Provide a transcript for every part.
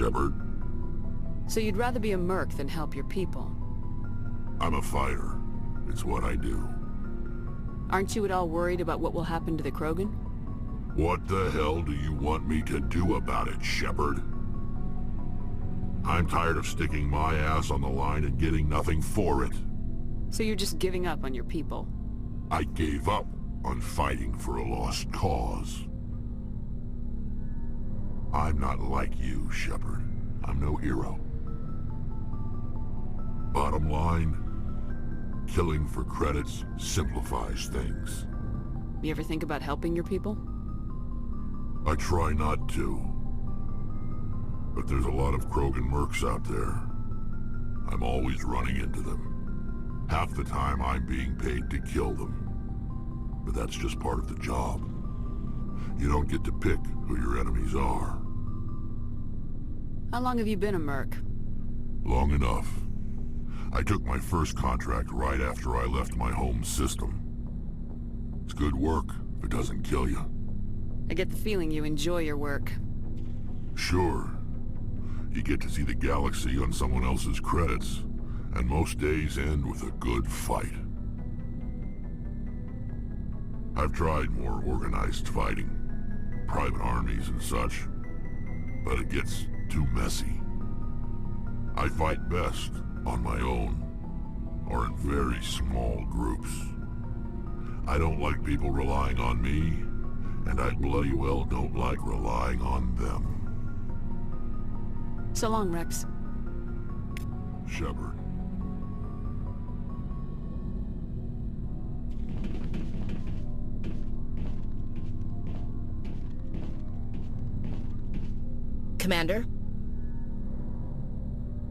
Shepard. So you'd rather be a merc than help your people? I'm a fighter. It's what I do. Aren't you at all worried about what will happen to the Krogan? What the hell do you want me to do about it, Shepard? I'm tired of sticking my ass on the line and getting nothing for it. So you're just giving up on your people? I gave up on fighting for a lost cause. I'm not like you, Shepard. I'm no hero. Bottom line, killing for credits simplifies things. You ever think about helping your people? I try not to. But there's a lot of Krogan mercs out there. I'm always running into them. Half the time I'm being paid to kill them. But that's just part of the job. You don't get to pick who your enemies are. How long have you been a merc? Long enough. I took my first contract right after I left my home system. It's good work if it doesn't kill you. I get the feeling you enjoy your work. Sure. You get to see the galaxy on someone else's credits, and most days end with a good fight. I've tried more organized fighting, private armies and such, but it gets too messy. I fight best on my own, or in very small groups. I don't like people relying on me, and I bloody well don't like relying on them. So long, Rex. Shepard. Commander?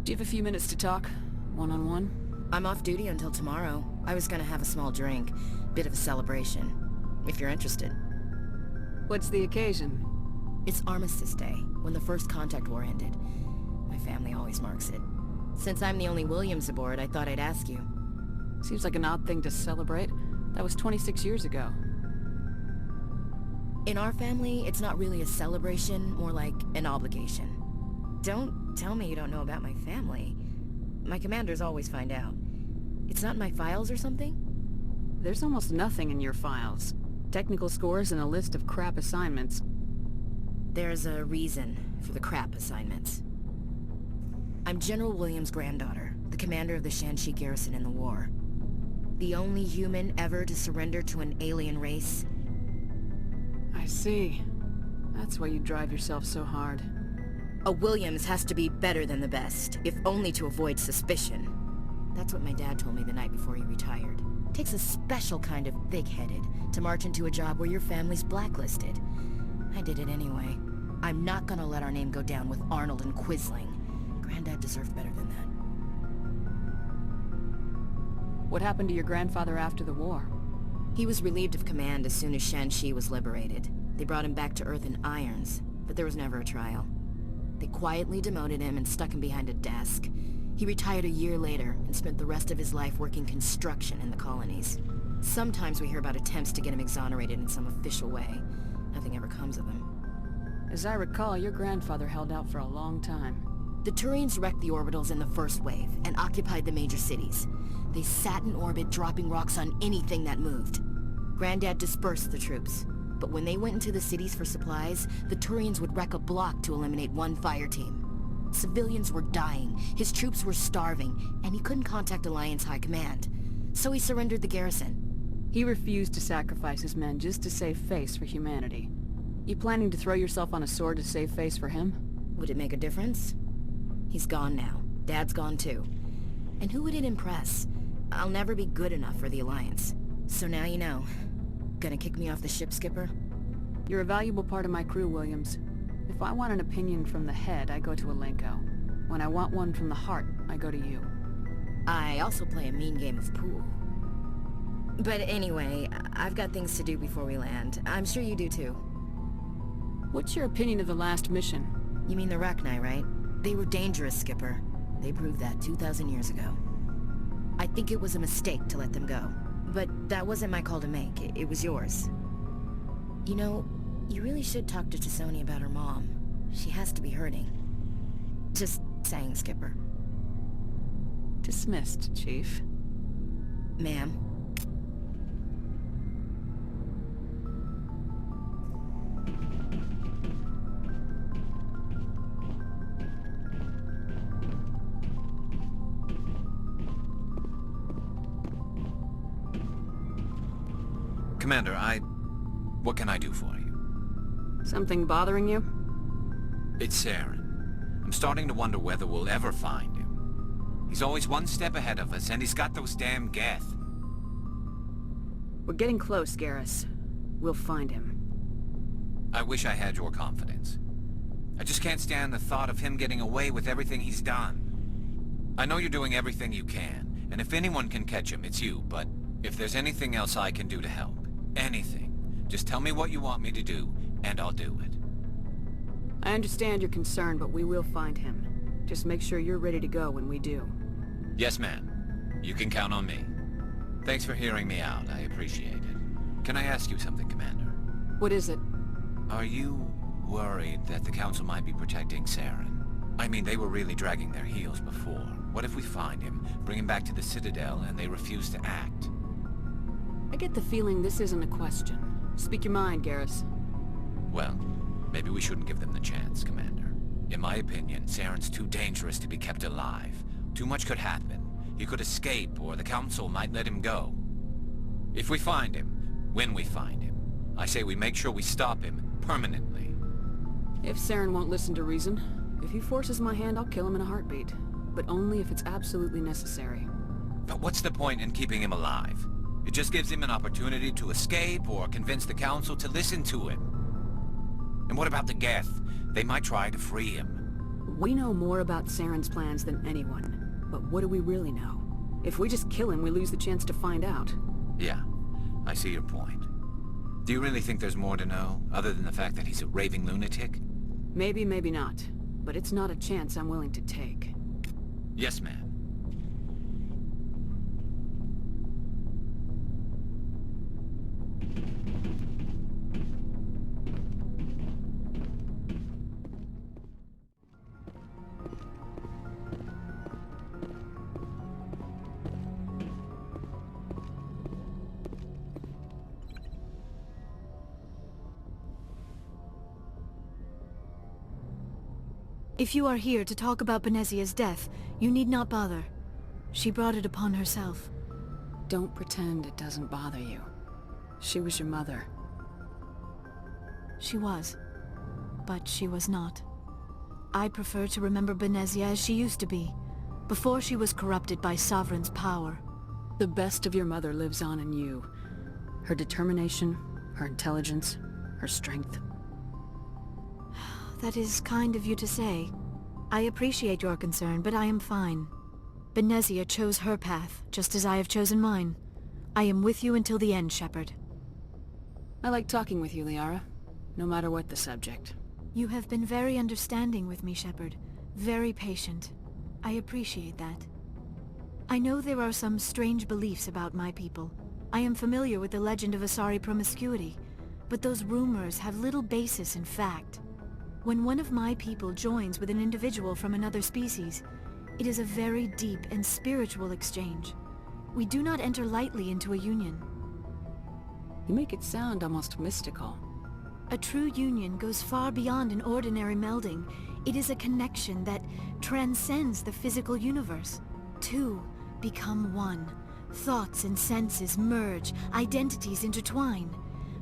Do you have a few minutes to talk? One-on-one? I'm off duty until tomorrow. I was gonna have a small drink. Bit of a celebration. If you're interested. What's the occasion? It's Armistice Day, when the first contact war ended. My family always marks it. Since I'm the only Williams aboard, I thought I'd ask you. Seems like an odd thing to celebrate. That was 26 years ago. In our family, it's not really a celebration, more like an obligation. Don't tell me you don't know about my family. My commanders always find out. It's not in my files or something? There's almost nothing in your files. Technical scores and a list of crap assignments. There's a reason for the crap assignments. I'm General Williams' granddaughter, the commander of the Shanxi garrison in the war. The only human ever to surrender to an alien race. I see. That's why you drive yourself so hard. A Williams has to be better than the best, if only to avoid suspicion. That's what my dad told me the night before he retired. Takes a special kind of thick-headed to march into a job where your family's blacklisted. I did it anyway. I'm not gonna let our name go down with Arnold and Quisling. Granddad deserved better than that. What happened to your grandfather after the war? He was relieved of command as soon as Shanxi was liberated. They brought him back to Earth in irons, but there was never a trial. They quietly demoted him and stuck him behind a desk. He retired a year later and spent the rest of his life working construction in the colonies. Sometimes we hear about attempts to get him exonerated in some official way. Nothing ever comes of him. As I recall, your grandfather held out for a long time. The Turians wrecked the orbitals in the first wave and occupied the major cities. They sat in orbit, dropping rocks on anything that moved. Granddad dispersed the troops, but when they went into the cities for supplies, the Turians would wreck a block to eliminate one fire team. Civilians were dying, his troops were starving, and he couldn't contact Alliance High Command. So he surrendered the garrison. He refused to sacrifice his men just to save face for humanity. You planning to throw yourself on a sword to save face for him? Would it make a difference? He's gone now. Dad's gone too. And who would it impress? I'll never be good enough for the Alliance. So now you know. Gonna kick me off the ship, Skipper? You're a valuable part of my crew, Williams. If I want an opinion from the head, I go to Alenko. When I want one from the heart, I go to you. I also play a mean game of pool. But anyway, I've got things to do before we land. I'm sure you do too. What's your opinion of the last mission? You mean the Rachni, right? They were dangerous, Skipper. They proved that 2,000 years ago. I think it was a mistake to let them go. But that wasn't my call to make. It was yours. You know, you really should talk to Chisoni about her mom. She has to be hurting. Just saying, Skipper. Dismissed, Chief. Ma'am. Commander, what can I do for you? Something bothering you? It's Saren. I'm starting to wonder whether we'll ever find him. He's always one step ahead of us, and he's got those damn Geth. We're getting close, Garrus. We'll find him. I wish I had your confidence. I just can't stand the thought of him getting away with everything he's done. I know you're doing everything you can, and if anyone can catch him, it's you, but if there's anything else I can do to help, anything, just tell me what you want me to do, and I'll do it. I understand your concern, but we will find him. Just make sure you're ready to go when we do. Yes, ma'am. You can count on me. Thanks for hearing me out. I appreciate it. Can I ask you something, Commander? What is it? Are you worried that the Council might be protecting Saren? I mean, they were really dragging their heels before. What if we find him, bring him back to the Citadel, and they refuse to act? I get the feeling this isn't a question. Speak your mind, Garrus. Well, maybe we shouldn't give them the chance, Commander. In my opinion, Saren's too dangerous to be kept alive. Too much could happen. He could escape, or the Council might let him go. If we find him, when we find him, I say we make sure we stop him permanently. If Saren won't listen to reason, if he forces my hand, I'll kill him in a heartbeat. But only if it's absolutely necessary. But what's the point in keeping him alive? It just gives him an opportunity to escape or convince the Council to listen to him. And what about the Geth? They might try to free him. We know more about Saren's plans than anyone. But what do we really know? If we just kill him, we lose the chance to find out. Yeah, I see your point. Do you really think there's more to know, other than the fact that he's a raving lunatic? Maybe, maybe not. But it's not a chance I'm willing to take. Yes, ma'am. If you are here to talk about Benezia's death, you need not bother. She brought it upon herself. Don't pretend it doesn't bother you. She was your mother. She was. But she was not. I prefer to remember Benezia as she used to be, before she was corrupted by Sovereign's power. The best of your mother lives on in you. Her determination, her intelligence, her strength. That is kind of you to say. I appreciate your concern, but I am fine. Benezia chose her path, just as I have chosen mine. I am with you until the end, Shepard. I like talking with you, Liara. No matter what the subject. You have been very understanding with me, Shepard. Very patient. I appreciate that. I know there are some strange beliefs about my people. I am familiar with the legend of Asari promiscuity, but those rumors have little basis in fact. When one of my people joins with an individual from another species, it is a very deep and spiritual exchange. We do not enter lightly into a union. You make it sound almost mystical. A true union goes far beyond an ordinary melding. It is a connection that transcends the physical universe. Two become one. Thoughts and senses merge, identities intertwine.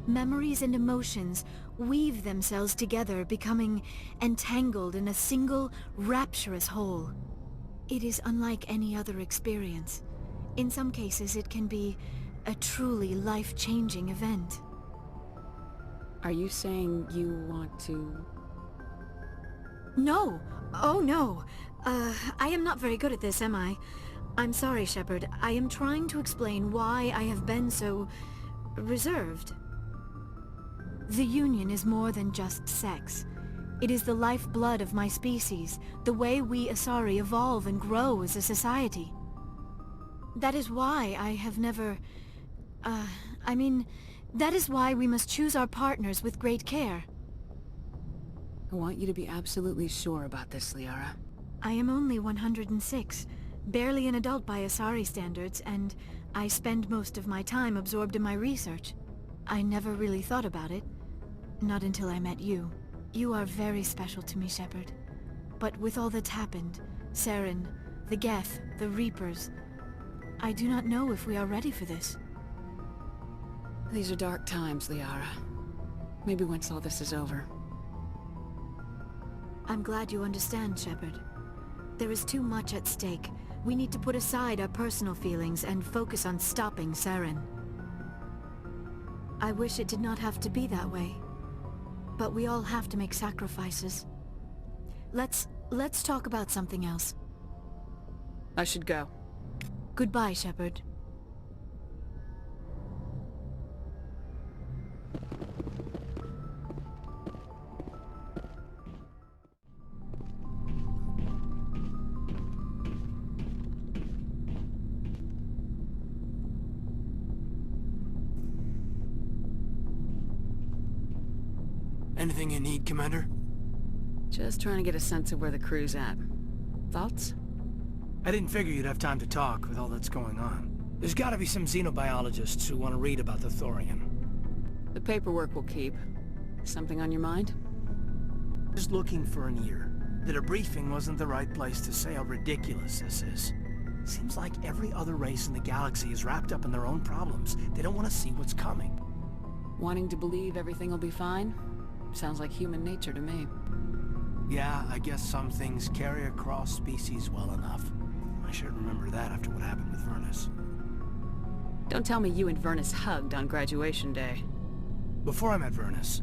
Memories and emotions weave themselves together, becoming entangled in a single, rapturous whole. It is unlike any other experience. In some cases, it can be a truly life-changing event. Are you saying you want to... No! Oh, no! I am not very good at this, am I? I'm sorry, Shepard. I am trying to explain why I have been so... reserved. The Union is more than just sex. It is the lifeblood of my species, the way we Asari evolve and grow as a society. That is why I have never... that is why we must choose our partners with great care. I want you to be absolutely sure about this, Liara. I am only 106, barely an adult by Asari standards, and I spend most of my time absorbed in my research. I never really thought about it. Not until I met you. You are very special to me, Shepard. But with all that's happened, Saren, the Geth, the Reapers, I do not know if we are ready for this. These are dark times, Liara. Maybe once all this is over. I'm glad you understand, Shepard. There is too much at stake. We need to put aside our personal feelings and focus on stopping Saren. I wish it did not have to be that way. But we all have to make sacrifices. Let's talk about something else. I should go. Goodbye, Shepard. Anything you need, Commander? Just trying to get a sense of where the crew's at. Thoughts? I didn't figure you'd have time to talk with all that's going on. There's gotta be some xenobiologists who want to read about the Thorian. The paperwork will keep. Something on your mind? Just looking for an ear. The debriefing wasn't the right place to say how ridiculous this is. Seems like every other race in the galaxy is wrapped up in their own problems. They don't want to see what's coming. Wanting to believe everything will be fine? Sounds like human nature to me. Yeah, I guess some things carry across species well enough. I should remember that after what happened with Vernus. Don't tell me you and Vernus hugged on graduation day. Before I met Vernus,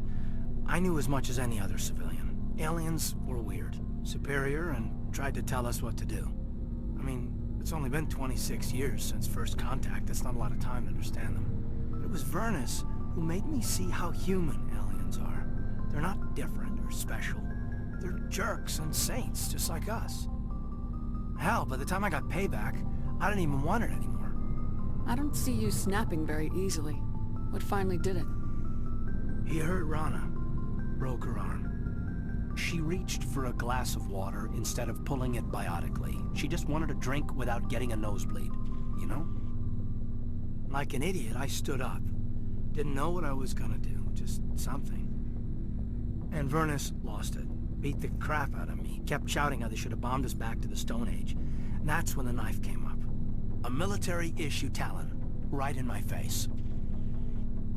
I knew as much as any other civilian. Aliens were weird, superior, and tried to tell us what to do. I mean, it's only been 26 years since first contact. That's not a lot of time to understand them. But it was Vernus who made me see how human aliens are. They're not different or special. They're jerks and saints, just like us. Hell, by the time I got payback, I didn't even want it anymore. I don't see you snapping very easily. What finally did it? He hurt Rana. Broke her arm. She reached for a glass of water instead of pulling it biotically. She just wanted a drink without getting a nosebleed, you know? Like an idiot, I stood up. Didn't know what I was gonna do, just something. And Vernus lost it. Beat the crap out of me. Kept shouting how they should have bombed us back to the Stone Age. And that's when the knife came up. A military-issue talon. Right in my face.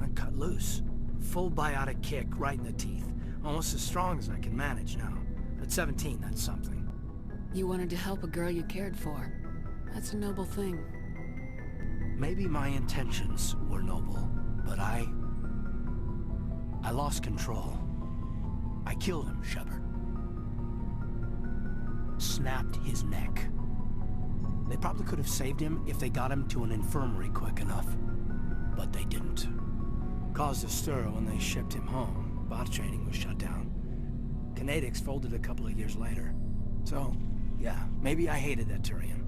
I cut loose. Full biotic kick right in the teeth. Almost as strong as I can manage now. At 17, that's something. You wanted to help a girl you cared for. That's a noble thing. Maybe my intentions were noble, but I lost control. I killed him, Shepard. Snapped his neck. They probably could have saved him if they got him to an infirmary quick enough. But they didn't. Caused a stir when they shipped him home. Bot training was shut down. Kinetics folded a couple of years later. So, yeah, maybe I hated that Turian.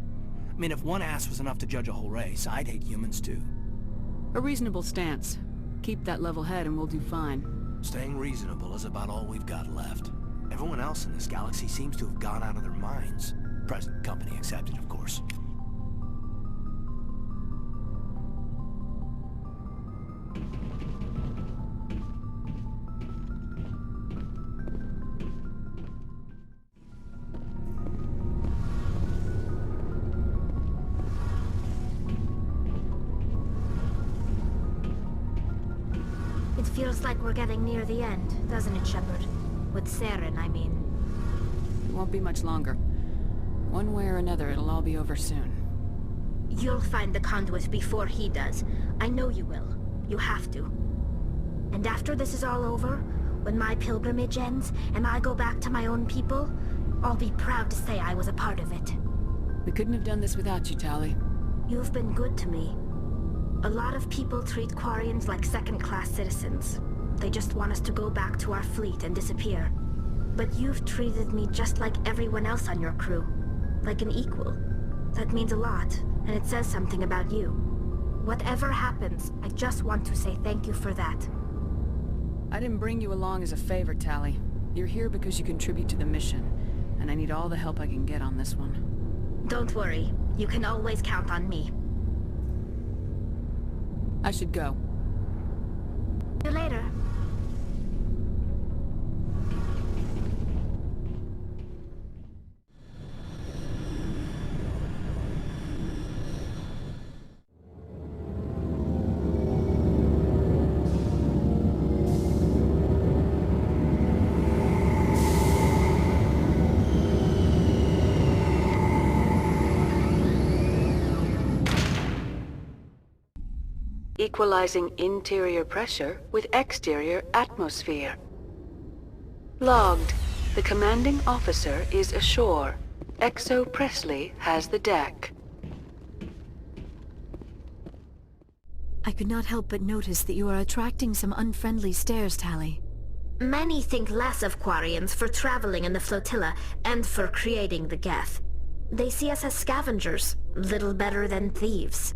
I mean, if one ass was enough to judge a whole race, I'd hate humans too. A reasonable stance. Keep that level head and we'll do fine. Staying reasonable is about all we've got left. Everyone else in this galaxy seems to have gone out of their minds. Present company accepted, of course. It feels like we're getting near the end, doesn't it, Shepard? With Saren, I mean. It won't be much longer. One way or another, it'll all be over soon. You'll find the conduit before he does. I know you will. You have to. And after this is all over, when my pilgrimage ends, and I go back to my own people, I'll be proud to say I was a part of it. We couldn't have done this without you, Tali. You've been good to me. A lot of people treat Quarians like second-class citizens. They just want us to go back to our fleet and disappear. But you've treated me just like everyone else on your crew. Like an equal. That means a lot, and it says something about you. Whatever happens, I just want to say thank you for that. I didn't bring you along as a favor, Tali. You're here because you contribute to the mission. and I need all the help I can get on this one. Don't worry. You can always count on me. I should go. See you later. Equalizing interior pressure with exterior atmosphere. Logged. The commanding officer is ashore. XO Presley has the deck. I could not help but notice that you are attracting some unfriendly stares, Tally. Many think less of Quarians for traveling in the flotilla and for creating the Geth. They see us as scavengers, little better than thieves.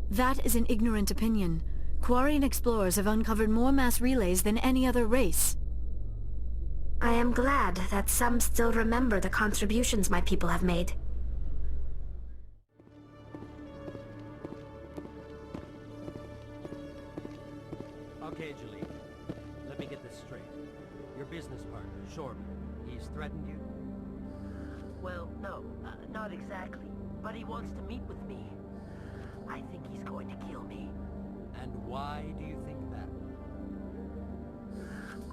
That is an ignorant opinion. Quarian explorers have uncovered more mass relays than any other race. I am glad that some still remember the contributions my people have made. Okay, Julie. Let me get this straight. Your business partner, Shorten, he's threatened you? Well, no, not exactly. But he wants to meet with me. I think he's going to kill me. And why do you think that?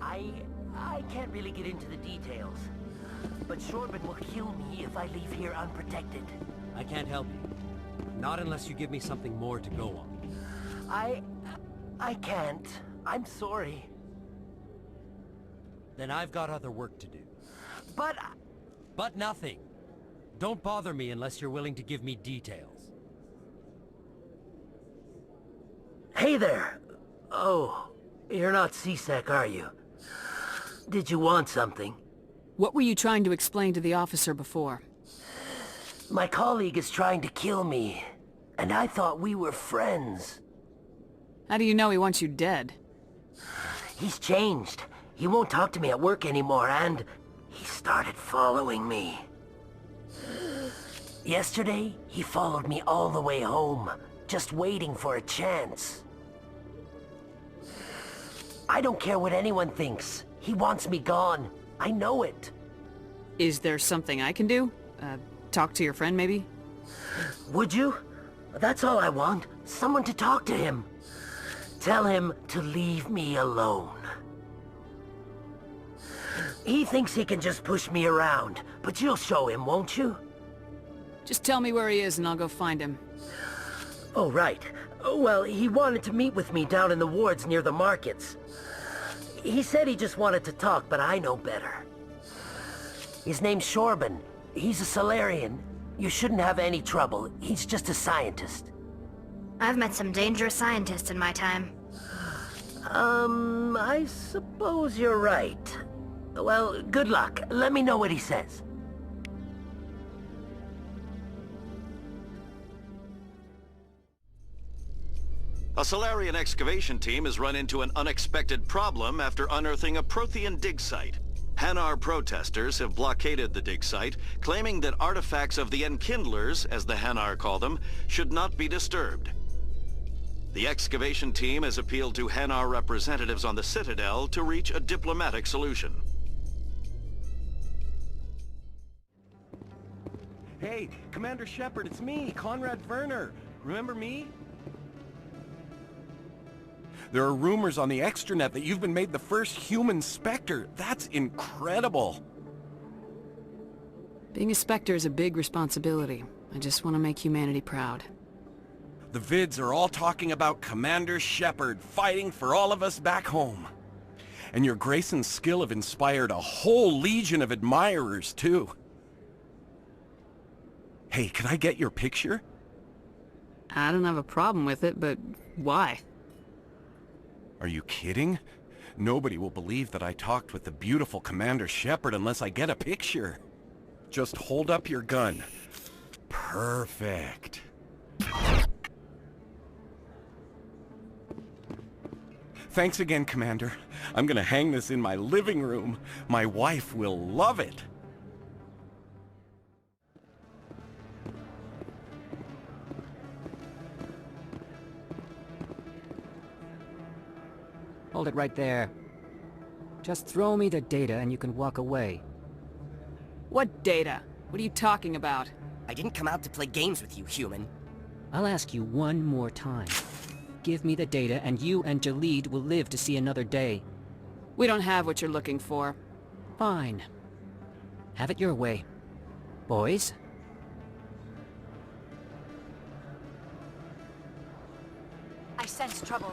I can't really get into the details. But Shorben will kill me if I leave here unprotected. I can't help you. Not unless you give me something more to go on. I can't. I'm sorry. Then I've got other work to do. But... But nothing. Don't bother me unless you're willing to give me details. Hey there! Oh, you're not C-Sec, are you? Did you want something? What were you trying to explain to the officer before? My colleague is trying to kill me, and I thought we were friends. How do you know he wants you dead? He's changed. He won't talk to me at work anymore, and he started following me. Yesterday, he followed me all the way home, just waiting for a chance. I don't care what anyone thinks. He wants me gone. I know it. Is there something I can do? Talk to your friend, maybe? Would you? That's all I want. Someone to talk to him. Tell him to leave me alone. He thinks he can just push me around, but you'll show him, won't you? Just tell me where he is and I'll go find him. Oh, right. Well, he wanted to meet with me down in the wards near the markets. He said he just wanted to talk, but I know better. His name's Shorben. He's a Solarian. You shouldn't have any trouble. He's just a scientist. I've met some dangerous scientists in my time. I suppose you're right. Well, good luck. Let me know what he says. A Solarian excavation team has run into an unexpected problem after unearthing a Prothean dig site. Hanar protesters have blockaded the dig site, claiming that artifacts of the Enkindlers, as the Hanar call them, should not be disturbed. The excavation team has appealed to Hanar representatives on the Citadel to reach a diplomatic solution. Hey, Commander Shepard, it's me, Conrad Werner. Remember me? There are rumors on the extranet that you've been made the first human Spectre. That's incredible. Being a Spectre is a big responsibility. I just want to make humanity proud. The vids are all talking about Commander Shepard fighting for all of us back home. And your grace and skill have inspired a whole legion of admirers, too. Hey, can I get your picture? I don't have a problem with it, but why? Are you kidding? Nobody will believe that I talked with the beautiful Commander Shepard unless I get a picture. Just hold up your gun. Perfect. Thanks again, Commander. I'm gonna hang this in my living room. My wife will love it. Hold it right there. Just throw me the data and you can walk away. What data? What are you talking about? I didn't come out to play games with you, human. I'll ask you one more time. Give me the data and you and Jalid will live to see another day. We don't have what you're looking for. Fine. Have it your way. Boys? I sense trouble.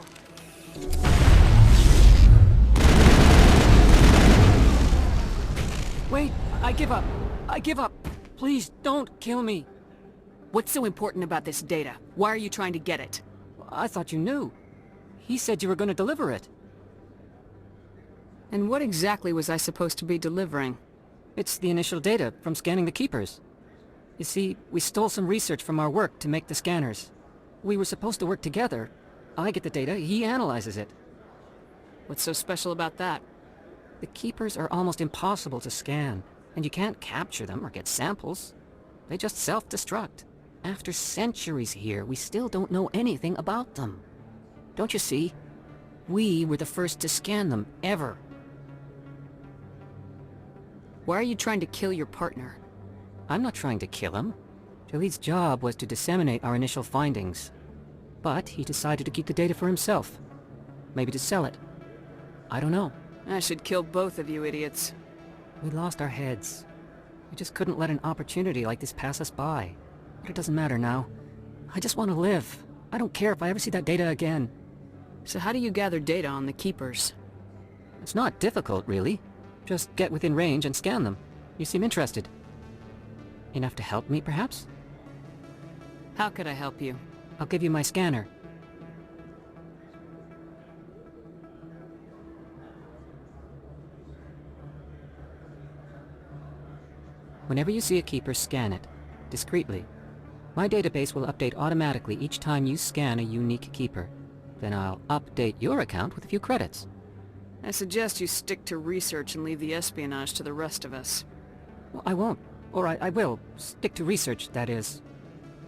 Wait! I give up! I give up! Please, don't kill me! What's so important about this data? Why are you trying to get it? I thought you knew. He said you were going to deliver it. And what exactly was I supposed to be delivering? It's the initial data from scanning the Keepers. You see, we stole some research from our work to make the scanners. We were supposed to work together. I get the data, he analyzes it. What's so special about that? The Keepers are almost impossible to scan, and you can't capture them or get samples. They just self-destruct. After centuries here, we still don't know anything about them. Don't you see? We were the first to scan them, ever. Why are you trying to kill your partner? I'm not trying to kill him. Jalid's job was to disseminate our initial findings. But he decided to keep the data for himself. Maybe to sell it. I don't know. I should kill both of you idiots. We lost our heads. We just couldn't let an opportunity like this pass us by. But it doesn't matter now. I just want to live. I don't care if I ever see that data again. So how do you gather data on the Keepers? It's not difficult, really. Just get within range and scan them. You seem interested. Enough to help me, perhaps? How could I help you? I'll give you my scanner. Whenever you see a Keeper, scan it. Discreetly. My database will update automatically each time you scan a unique Keeper. Then I'll update your account with a few credits. I suggest you stick to research and leave the espionage to the rest of us. Well, I won't. Or I will. Stick to research, that is.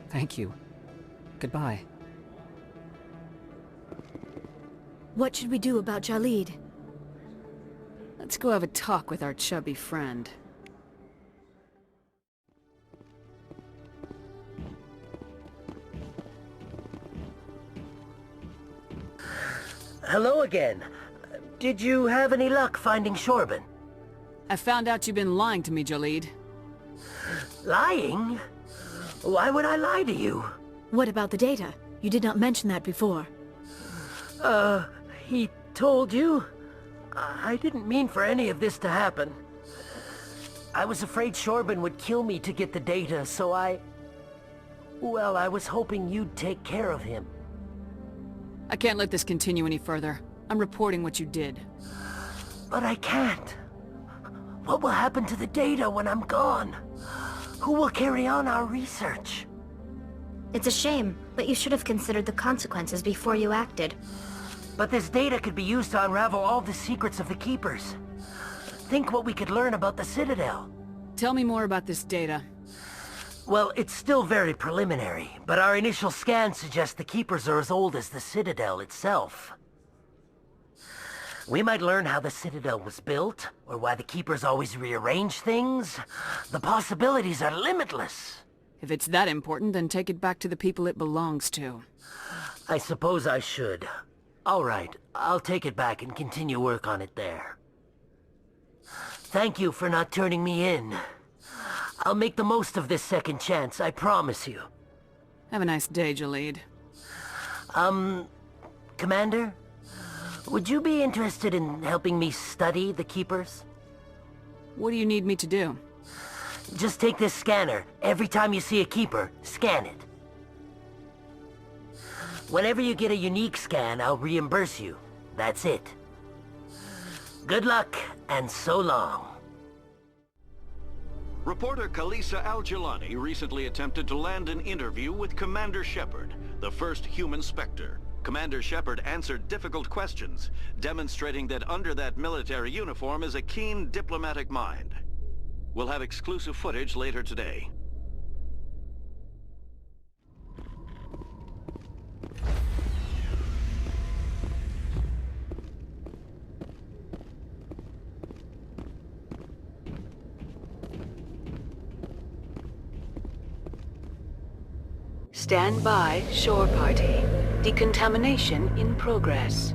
Thank you. Goodbye. What should we do about Jalid? Let's go have a talk with our chubby friend. Hello again. Did you have any luck finding Shorben? I found out you've been lying to me, Jalid. Lying? Why would I lie to you? What about the data? You did not mention that before. He told you? I didn't mean for any of this to happen. I was afraid Shorben would kill me to get the data, so well, I was hoping you'd take care of him. I can't let this continue any further. I'm reporting what you did. But I can't. What will happen to the data when I'm gone? Who will carry on our research? It's a shame, but you should have considered the consequences before you acted. But this data could be used to unravel all the secrets of the Keepers. Think what we could learn about the Citadel. Tell me more about this data. Well, it's still very preliminary, but our initial scans suggest the Keepers are as old as the Citadel itself. We might learn how the Citadel was built, or why the Keepers always rearrange things. The possibilities are limitless. If it's that important, then take it back to the people it belongs to. I suppose I should. All right, I'll take it back and continue work on it there. Thank you for not turning me in. I'll make the most of this second chance, I promise you. Have a nice day, Jalid. Commander? Would you be interested in helping me study the Keepers? What do you need me to do? Just take this scanner. Every time you see a Keeper, scan it. Whenever you get a unique scan, I'll reimburse you. That's it. Good luck, and so long. Reporter Kalisa Al-Jilani recently attempted to land an interview with Commander Shepard, the first human Spectre. Commander Shepard answered difficult questions, demonstrating that under that military uniform is a keen diplomatic mind. We'll have exclusive footage later today. Stand by, shore party. Decontamination in progress.